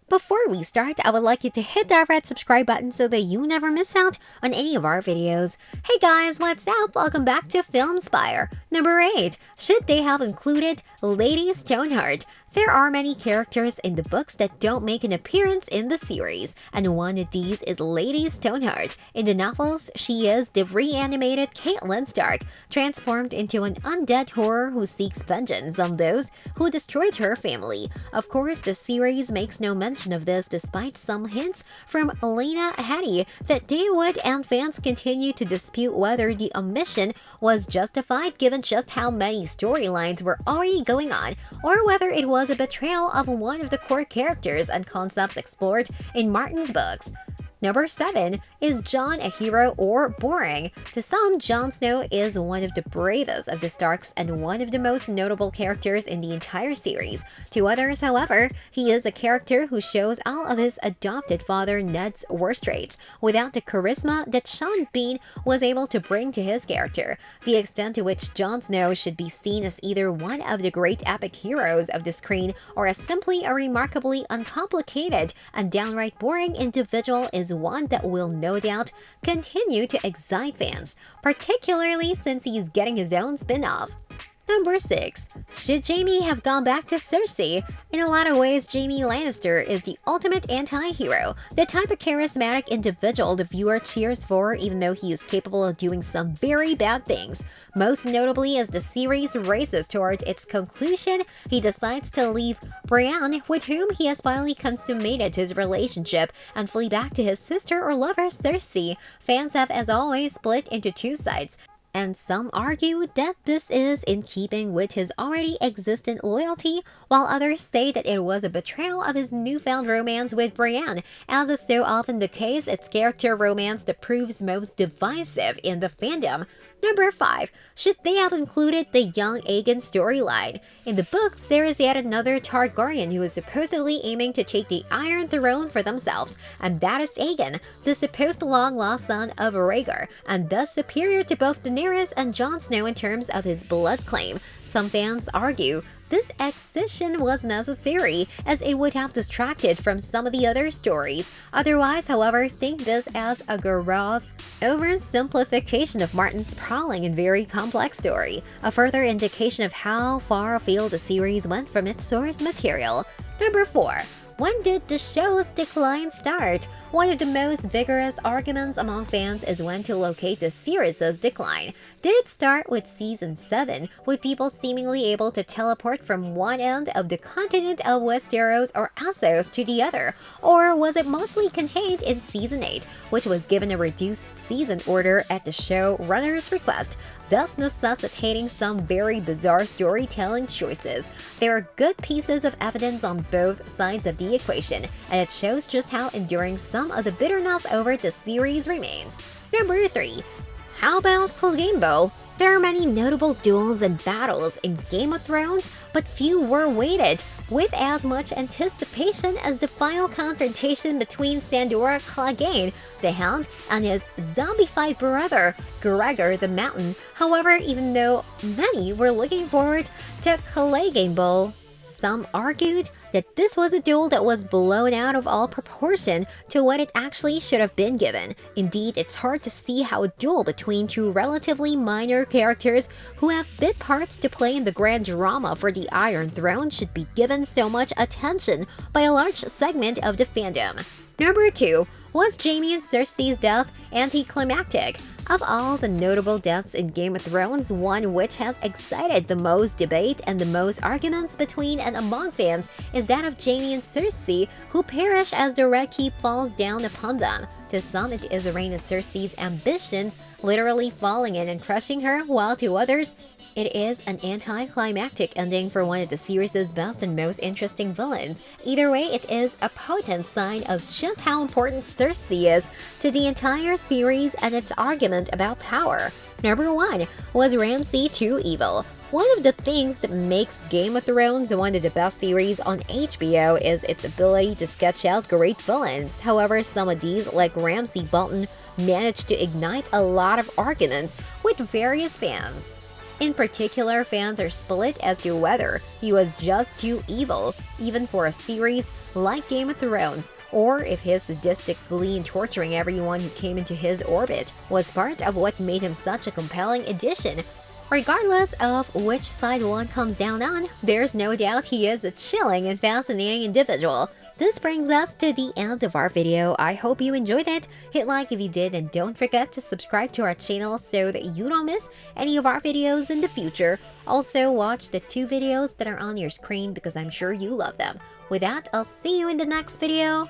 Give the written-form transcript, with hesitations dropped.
Before we start, I would like you to hit that red subscribe button so that you never miss out on any of our videos. Hey guys, what's up? Welcome back to Film Spire. Number 8. Should they have included Lady Stoneheart? There are many characters in the books that don't make an appearance in the series, and one of these is Lady Stoneheart. In the novels, she is the reanimated Caitlin Stark, transformed into an undead horror who seeks vengeance on those who destroyed her family. Of course, the series makes no mention of this despite some hints from Lena Headey that they would, and fans continue to dispute whether the omission was justified given just how many storylines were already going on, or whether it was a betrayal of one of the core characters and concepts explored in Martin's books. Number 7. Is Jon a hero or boring? To some, Jon Snow is one of the bravest of the Starks and one of the most notable characters in the entire series. To others, however, he is a character who shows all of his adopted father Ned's worst traits, without the charisma that Sean Bean was able to bring to his character. The extent to which Jon Snow should be seen as either one of the great epic heroes of the screen or as simply a remarkably uncomplicated and downright boring individual is one that will no doubt continue to excite fans, particularly since he's getting his own spin-off. Number 6. Should Jaime have gone back to Cersei? In a lot of ways, Jaime Lannister is the ultimate anti-hero, the type of charismatic individual the viewer cheers for even though he is capable of doing some very bad things. Most notably, as the series races toward its conclusion, he decides to leave Brienne, with whom he has finally consummated his relationship, and flee back to his sister or lover Cersei. Fans have, as always, split into two sides, and some argue that this is in keeping with his already existent loyalty, while others say that it was a betrayal of his newfound romance with Brienne. As is so often the case, it's character romance that proves most divisive in the fandom. Number 5. Should they have included the young Aegon storyline? In the books, there is yet another Targaryen who is supposedly aiming to take the Iron Throne for themselves, and that is Aegon, the supposed long-lost son of Rhaegar, and thus superior to both Daenerys and Jon Snow in terms of his blood claim. Some fans argue this excision was necessary, as it would have distracted from some of the other stories. Otherwise, however, think this as a gross oversimplification of Martin's sprawling and very complex story, a further indication of how far afield the series went from its source material. Number 4. When did the show's decline start? One of the most vigorous arguments among fans is when to locate the series' decline. Did it start with Season 7, with people seemingly able to teleport from one end of the continent of Westeros or Essos to the other? Or was it mostly contained in Season 8, which was given a reduced season order at the showrunner's request, thus necessitating some very bizarre storytelling choices? There are good pieces of evidence on both sides of the equation, and it shows just how enduring some of the bitterness over the series remains. Number 3. How about Clegane Bowl? There are many notable duels and battles in Game of Thrones, but few were waited with as much anticipation as the final confrontation between Sandor Clegane, the Hound, and his zombified brother, Gregor the Mountain. However, even though many were looking forward to Clegane Bowl, some argued that this was a duel that was blown out of all proportion to what it actually should have been given. Indeed, it's hard to see how a duel between two relatively minor characters who have bit parts to play in the grand drama for the Iron Throne should be given so much attention by a large segment of the fandom. Number 2. Was Jaime and Cersei's death anticlimactic? Of all the notable deaths in Game of Thrones, one which has excited the most debate and the most arguments between and among fans is that of Jaime and Cersei, who perish as the Red Keep falls down upon them. To some, it is a reign of Cersei's ambitions literally falling in and crushing her, while to others, it is an anticlimactic ending for one of the series' best and most interesting villains. Either way, it is a potent sign of just how important Cersei is to the entire series and its argument about power. Number 1. Was Ramsay too evil? One of the things that makes Game of Thrones one of the best series on HBO is its ability to sketch out great villains. However, some of these, like Ramsay Bolton, managed to ignite a lot of arguments with various fans. In particular, fans are split as to whether he was just too evil, even for a series like Game of Thrones, or if his sadistic glee in torturing everyone who came into his orbit was part of what made him such a compelling addition. Regardless of which side one comes down on, there's no doubt he is a chilling and fascinating individual. This brings us to the end of our video. I hope you enjoyed it. Hit like if you did, and don't forget to subscribe to our channel so that you don't miss any of our videos in the future. Also, watch the 2 videos that are on your screen because I'm sure you love them. With that, I'll see you in the next video.